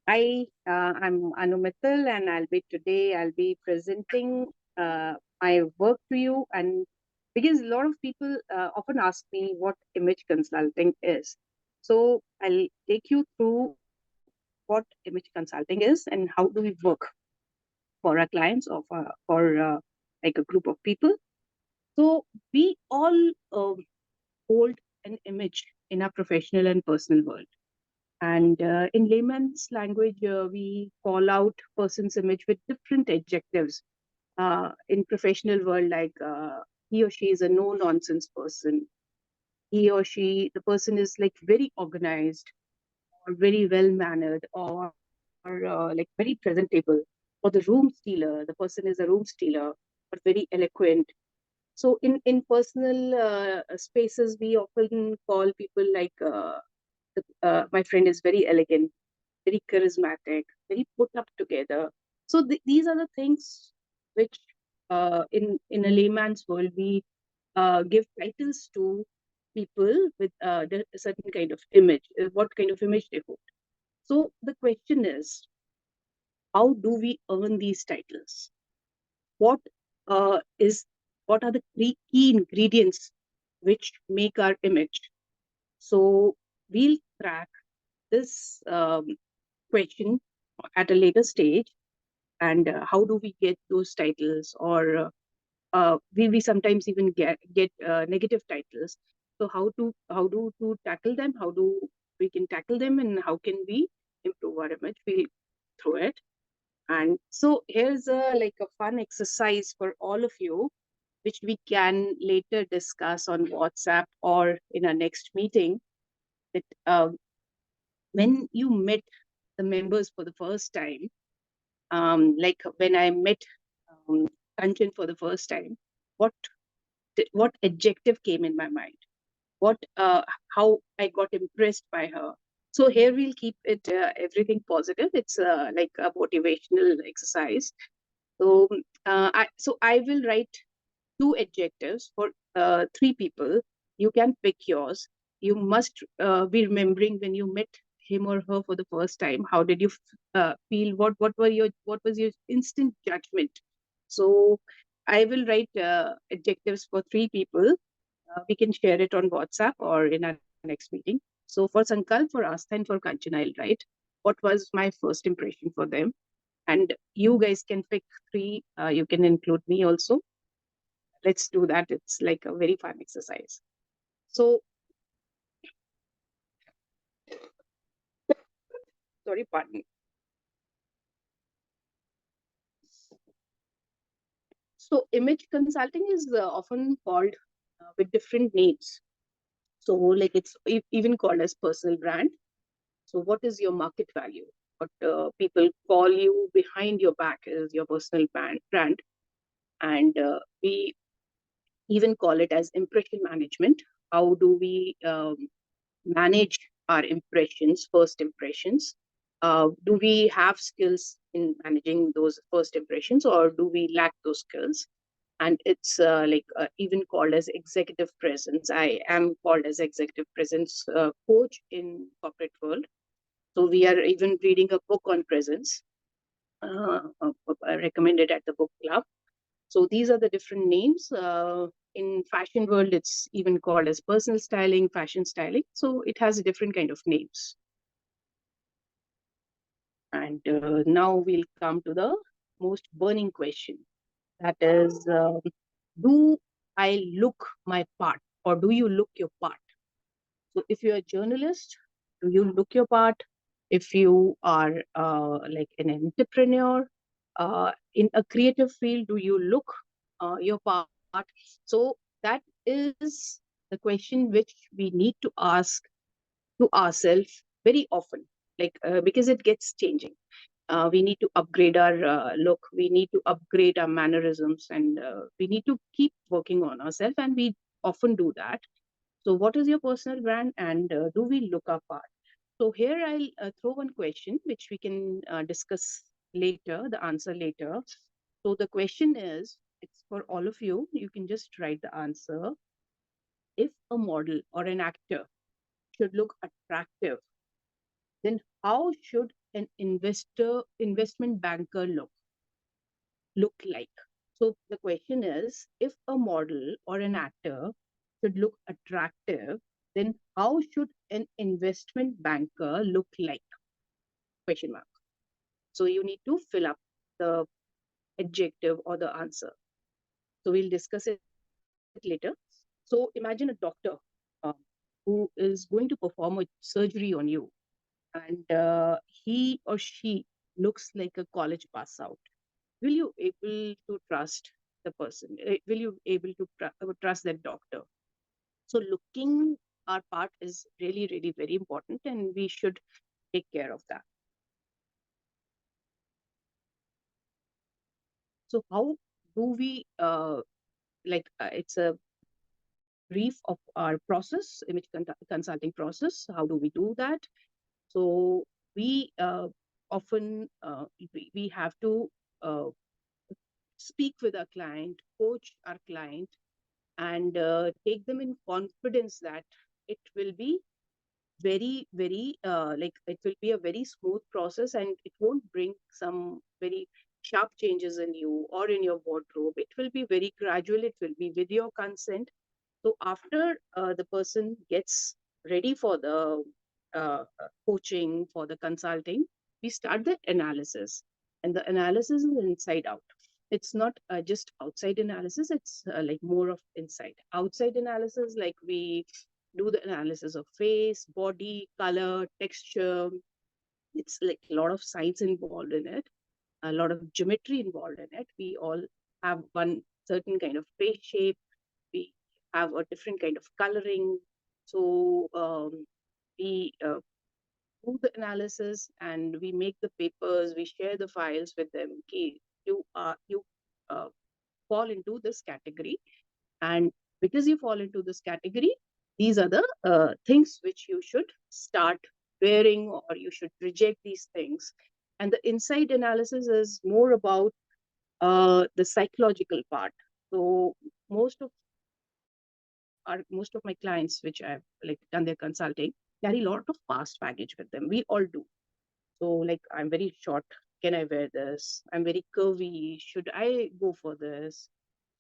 I'm Anu Mittal, and I'll be presenting my work to you. And because a lot of people often ask me what image consulting is, so I'll take you through what image consulting is and how do we work for our clients or for like a group of people. So we all hold an image in our professional and personal world. And in layman's language, we call out person's image with different adjectives. In professional world, like he or she is a no nonsense person. He or she, the person is like very organized or very well mannered or like very presentable. Or the room stealer, the person is a room stealer or very eloquent. So in personal spaces, we often call people like my friend is very elegant, very charismatic, very put up together. So these are the things which, in a layman's world, we give titles to people with a certain kind of image, what kind of image they hold. So the question is, how do we earn these titles? What is what are the three key ingredients which make our image? So we'll track this question at a later stage, and how do we get those titles, or we sometimes even get negative titles. So how to tackle them, how do we can tackle them, and how can we improve our image? We'll through it. And so here's a fun exercise for all of you, which we can later discuss on WhatsApp or in our next meeting. That when you met the members for the first time, like when I met um, Kanchan for the first time, what what adjective came in my mind? What how I got impressed by her. So here we'll keep it everything positive. It's like a motivational exercise. So I will write two adjectives for three people. You can pick yours. You must be remembering when you met him or her for the first time. How did you feel? What was your instant judgment? So I will write adjectives for three people. We can share it on WhatsApp or in our next meeting. So for Sankal, for Astha, and for Kanchan, I'll write what was my first impression for them. And you guys can pick three. You can include me also. Let's do that. It's like a very fun exercise. So, sorry, pardon me. So, image consulting is often called with different names. So, like it's even called as personal brand. So, what is your market value? What people call you behind your back is your personal brand. And we even call it as impression management. How do we manage our impressions, first impressions? Do we have skills in managing those first impressions, or do we lack those skills? And it's even called as executive presence. I am called as executive presence coach in corporate world. So we are even reading a book on presence, recommended at the book club. So these are the different names. In fashion world, it's even called as personal styling, fashion styling. So it has a different kind of names. And now we'll come to the most burning question. That is, do I look my part, or do you look your part? So if you're a journalist, do you look your part? If you are like an entrepreneur in a creative field, do you look your part? So that is the question which we need to ask to ourselves very often, like because it gets changing. We need to upgrade our look, we need to upgrade our mannerisms, and we need to keep working on ourselves, and we often do that. So what is your personal brand, and do we look our part? So here I'll throw one question which we can discuss later, the answer later. So the question is, it's for all of you. You can just write the answer. If a model or an actor should look attractive, then how should an investment banker look like? So the question is, if a model or an actor should look attractive, then how should an investment banker look like? Question mark. So you need to fill up the adjective or the answer. So we'll discuss it later. So imagine a doctor uh, who is going to perform a surgery on you, and he or she looks like a college pass out. Will you able to trust the person? Will you able to trust that doctor? So looking our part is really, really very important, and we should take care of that. So how do we it's a brief of our process, image consulting process. How do we do that? So we often we have to uh, speak with our client, coach our client, and take them in confidence that it will be very, very it will be a very smooth process, and it won't bring some very sharp changes in you or in your wardrobe. It will be very gradual. It will be with your consent. So after the person gets ready for the coaching, for the consulting, we start the analysis, and the analysis is inside out. It's not just outside analysis. It's like more of inside outside analysis. Like we do the analysis of face, body, color, texture. It's like a lot of science involved in it, a lot of geometry involved in it. We all have one certain kind of face shape. We have a different kind of coloring. So we do the analysis, and we make the papers. We share the files with them. Okay, you uh, fall into this category, and because you fall into this category, these are the things which you should start wearing, or you should reject these things. And the inside analysis is more about the psychological part. So most of most of my clients which I've like done their consulting carry a lot of past baggage with them. We all do. So like, I'm very short, can I wear this? I'm very curvy, should I go for this?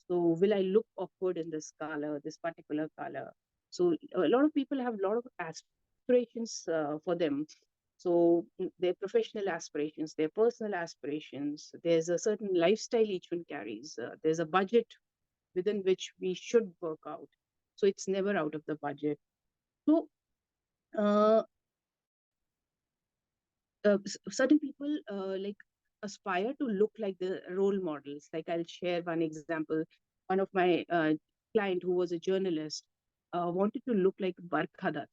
So will I look awkward in this color, this particular color? So a lot of people have a lot of aspirations for them. So their professional aspirations, their personal aspirations, there's a certain lifestyle each one carries. There's a budget within which we should work out. So it's never out of the budget. So uh, certain people aspire to look like the role models. Like, I'll share one example. One of my client who was a journalist wanted to look like Barkha.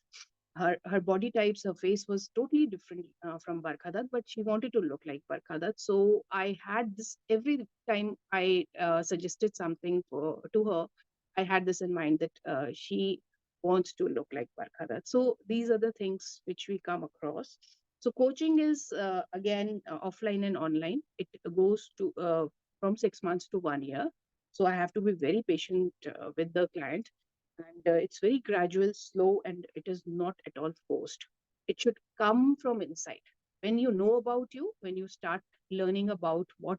Her body types, her face was totally different from Barkha, but she wanted to look like Barkha. So I had this every time I suggested something to her. I had this in mind that she wants to look like Barkha. So these are the things which we come across. So coaching is again offline and online. It goes to from 6 months to 1 year. So I have to be very patient with the client, and it's very gradual, slow, and it is not at all forced. It should come from inside. When you know about you, when you start learning about what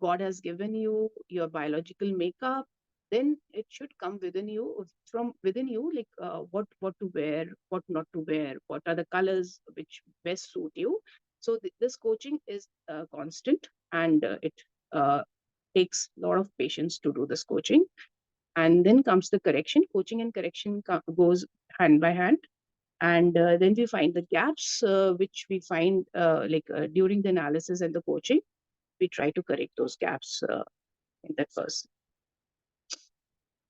God has given you, your biological makeup, then it should come within you, from within you, like what to wear, what not to wear, what are the colors which best suit you. So this coaching is constant, and it uh, takes a lot of patience to do this coaching. And then comes the correction. Coaching and correction goes hand by hand. And then we find the gaps which we find during the analysis and the coaching. We try to correct those gaps in that person.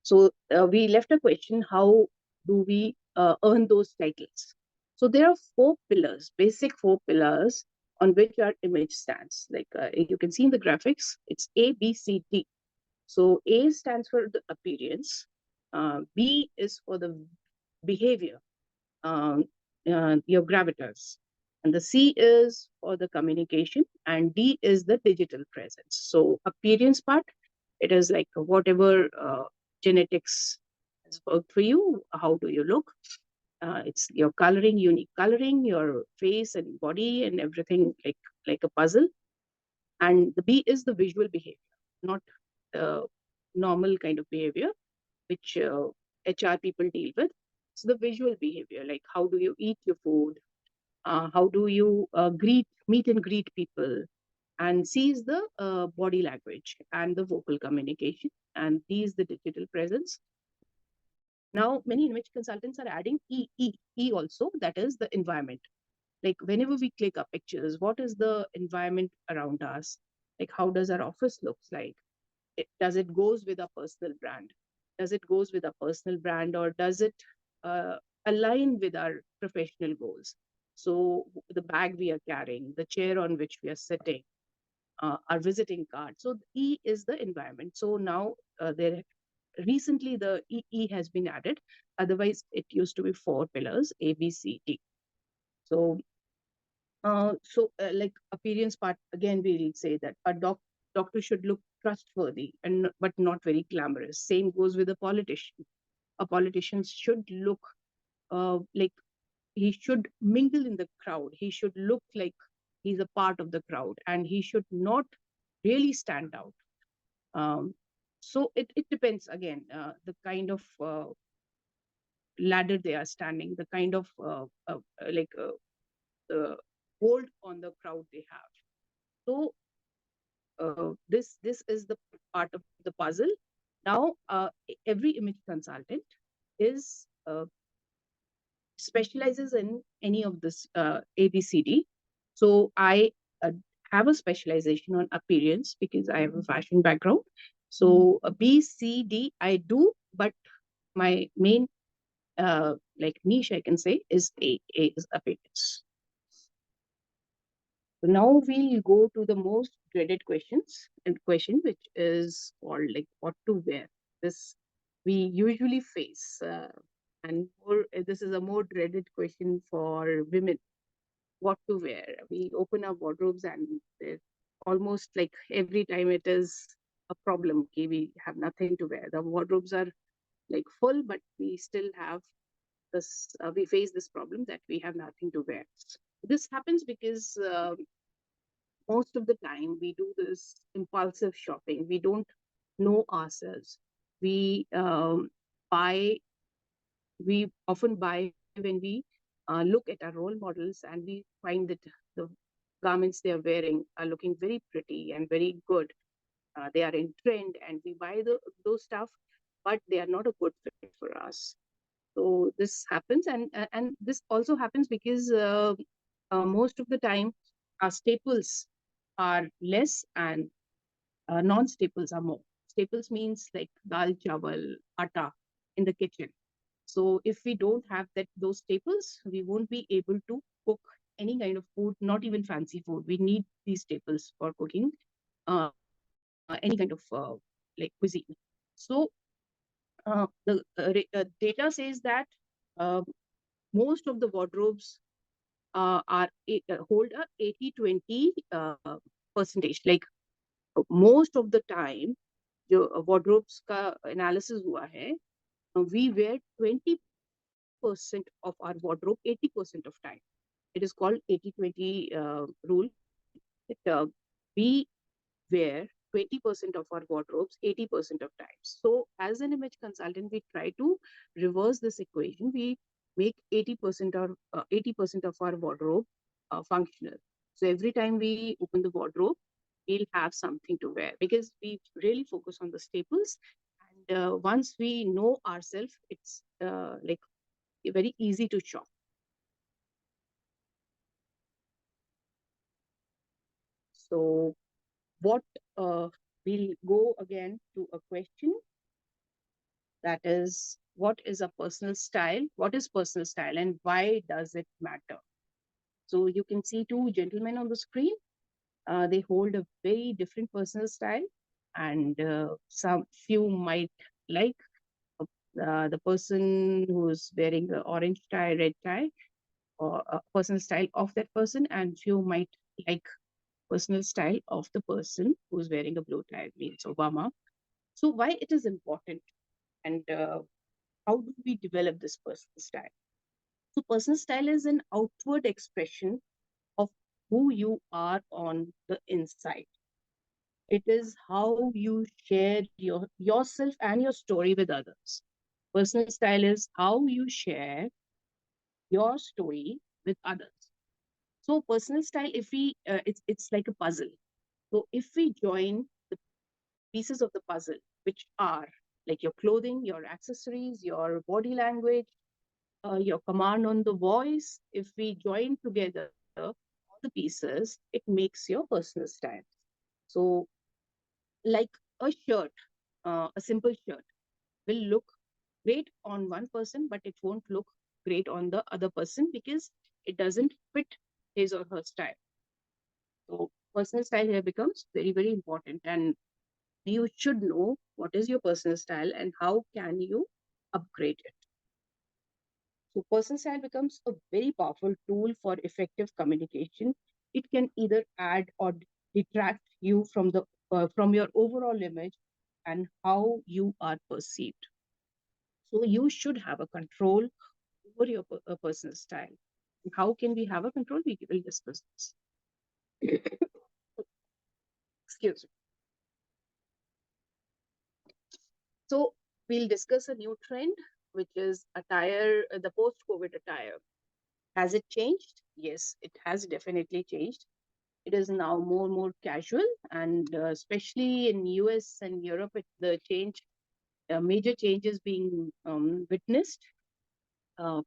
So we left a question: how do we earn those titles? So there are four pillars, basic four pillars on which our image stands. Like you can see in the graphics, it's A, B, C, D. So A stands for the appearance, B is for the behavior, um, your gravitas, and the C is for the communication, and D is the digital presence. So appearance part, it is like whatever genetics has worked for you. How do you look? It's your coloring, unique coloring, your face and body and everything like a puzzle. And the B is the visual behavior, not the normal kind of behavior which HR people deal with. So the visual behavior, like how do you eat your food, how do you meet and greet people, and C is the body language and the vocal communication, and D is the digital presence. Now, many image consultants are adding E also, that is the environment. Like whenever we click our pictures, what is the environment around us? Like how does our office looks like? Does it goes with our personal brand? Does it goes with our personal brand, or does it uh, align with our professional goals? So the bag we are carrying, the chair on which we are sitting, our visiting card. So E is the environment. So now there recently the E has been added. Otherwise, it used to be 4 pillars: A, B, C, D. So like appearance part, again, we'll say that a doctor should look trustworthy and but not very glamorous. Same goes with a politician. A politician should look like he should mingle in the crowd. He should look like he's a part of the crowd, and he should not really stand out. Um, so it depends again, the kind of ladder they are standing, the kind of like the hold on the crowd they have. So this is the part of the puzzle. Now, every image consultant is specializes in any of this ABCD. So I have a specialization on appearance because I have a fashion background. So B, C, D I do, but my main like niche, I can say, is A. A is appearance. So now we'll go to the most dreaded question, which is called like what to wear. This we usually face, and this is a more dreaded question for women. What to wear? We open our wardrobes and almost like every time it is a problem. Okay, we have nothing to wear. The wardrobes are like full, but we still have this. We face this problem that we have nothing to wear. This happens because most of the time we do this impulsive shopping. We don't know ourselves. We buy. We often buy when we look at our role models and we find that the garments they are wearing are looking very pretty and very good. They are in trend, and we buy those stuff, but they are not a good fit for us. So this happens, and this also happens because most of the time our staples are less and non-staples are more. Staples means like dal, chawal, atta in the kitchen. So if we don't have those staples, we won't be able to cook any kind of food, not even fancy food. We need these staples for cooking any kind of like cuisine. So the data says that uh, most of the wardrobes hold a 80-20 percentage. Like most of the time, जो wardrobes का analysis हुआ है, we wear 20% of our wardrobe 80% of time. It is called 80-20 rule. We wear 20% of our wardrobes 80% of times. So as an image consultant, we try to reverse this equation. We make 80% or 80% of our wardrobe functional. So every time we open the wardrobe, we'll have something to wear because we really focus on the staples. And once we know ourselves, it's like very easy to shop. So what we'll go again to a question, that is, what is a personal style? What is personal style and why does it matter? So you can see two gentlemen on the screen. They hold a very different personal style, and some few might like the person who's wearing the orange tie, red tie, or a personal style of that person, and few might like personal style of the person who's wearing a blue tie, means Obama. So why it is important, and how do we develop this personal style? So personal style is an outward expression of who you are on the inside. It is how you share yourself and your story with others. Personal style is how you share your story with others. So personal style, if we, it's like a puzzle. So if we join the pieces of the puzzle, which are like your clothing, your accessories, your body language, your command on the voice, if we join together all the pieces, it makes your personal style. So, like a shirt, a simple shirt will look great on one person, but it won't look great on the other person because it doesn't fit his or her style. So, personal style here becomes very, very important, and you should know what is your personal style and how can you upgrade it. So personal style becomes a very powerful tool for effective communication. It can either add or detract you from your overall image and how you are perceived. So you should have a control over your personal style. How can we have a control? We will discuss this. Excuse me. So we'll discuss a new trend, which is attire, the post-COVID attire. Has it changed? Yes, it has definitely changed. It is now more casual, and especially in US and Europe, the major changes being witnessed.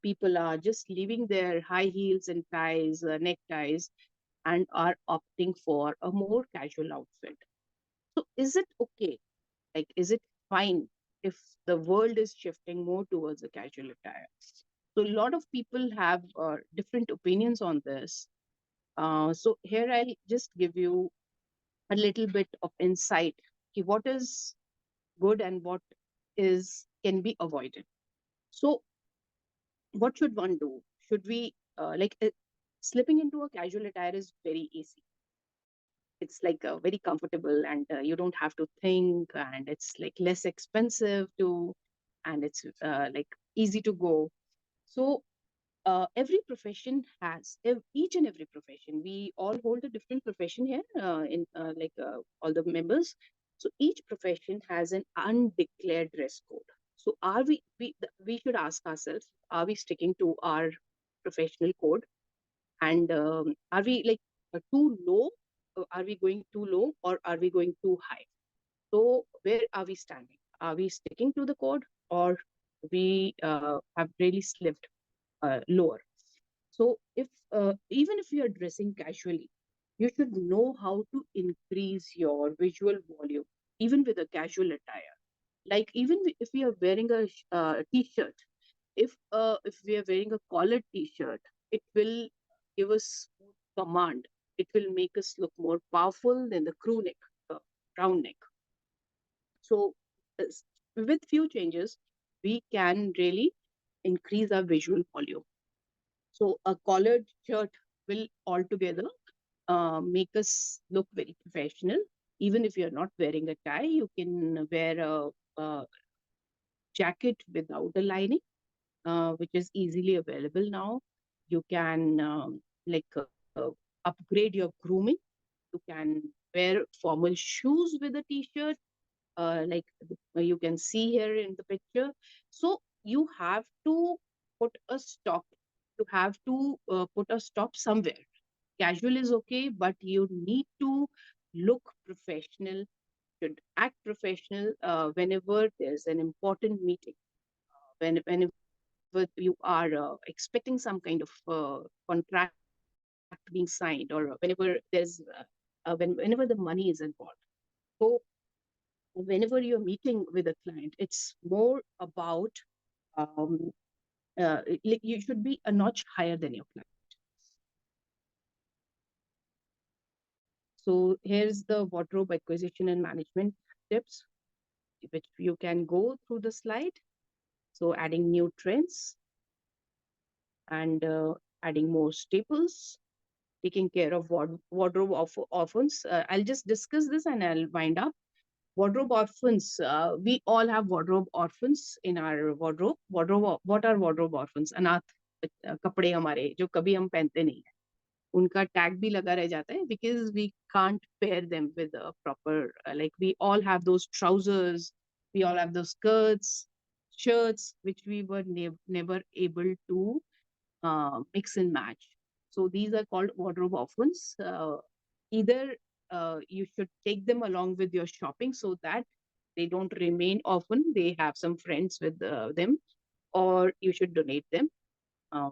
People are just leaving their high heels and ties, neckties, and are opting for a more casual outfit. So is it okay? Like, is it fine if the world is shifting more towards a casual attire? So a lot of people have different opinions on this. So here I'll just give you a little bit of insight. Okay, what is good and what is can be avoided. So what should one do? Should we slipping into a casual attire is very easy. It's like very comfortable, and you don't have to think, and it's like less expensive to, and it's like easy to go. So every profession has each and every profession, we all hold a different profession here in all the members. So each profession has an undeclared dress code. So are we should ask ourselves, are we sticking to our professional code? And are we like too low? Are we going too low, or are we going too high? So where are we standing? Are we sticking to the code, or we have really slipped lower? So if even if you are dressing casually, you should know how to increase your visual volume, even with a casual attire. Like even if we are wearing a t-shirt, if we are wearing a collared t-shirt, it will give us command. It will make us look more powerful than the crew neck, round neck. So with few changes, we can really increase our visual volume. So a collared shirt will altogether make us look very professional. Even if you're not wearing a tie, you can wear a jacket without a lining, which is easily available now. You can upgrade your grooming. You can wear formal shoes with a t-shirt, you can see here in the picture. So you have to put a stop. You have to put a stop somewhere. Casual is okay, but you need to look professional, should act professional whenever there's an important meeting, whenever you are expecting some kind of contract being signed, or whenever whenever the money is involved. So whenever you're meeting with a client, it's more about um, you should be a notch higher than your client. So here's the wardrobe acquisition and management tips, which you can go through the slide. So adding new trends, and adding more staples, taking care of wardrobe orphans. I'll just discuss this and I'll wind up. Wardrobe orphans. We all have wardrobe orphans in our wardrobe. What are wardrobe orphans? Anath. कपड़े हमारे जो कभी हम पहनते नहीं है, उनका tag भी लगा रह जाता है, because we can't pair them with a proper, like we all have those trousers, we all have those skirts, shirts, which we were never able to mix and match. So these are called wardrobe orphans. Either you should take them along with your shopping so that they don't remain orphan, they have some friends with them, or you should donate them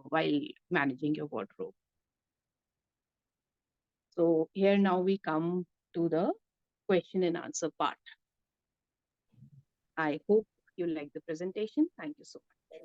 while managing your wardrobe. So here now we come to the question and answer part. I hope you like the presentation. Thank you so much.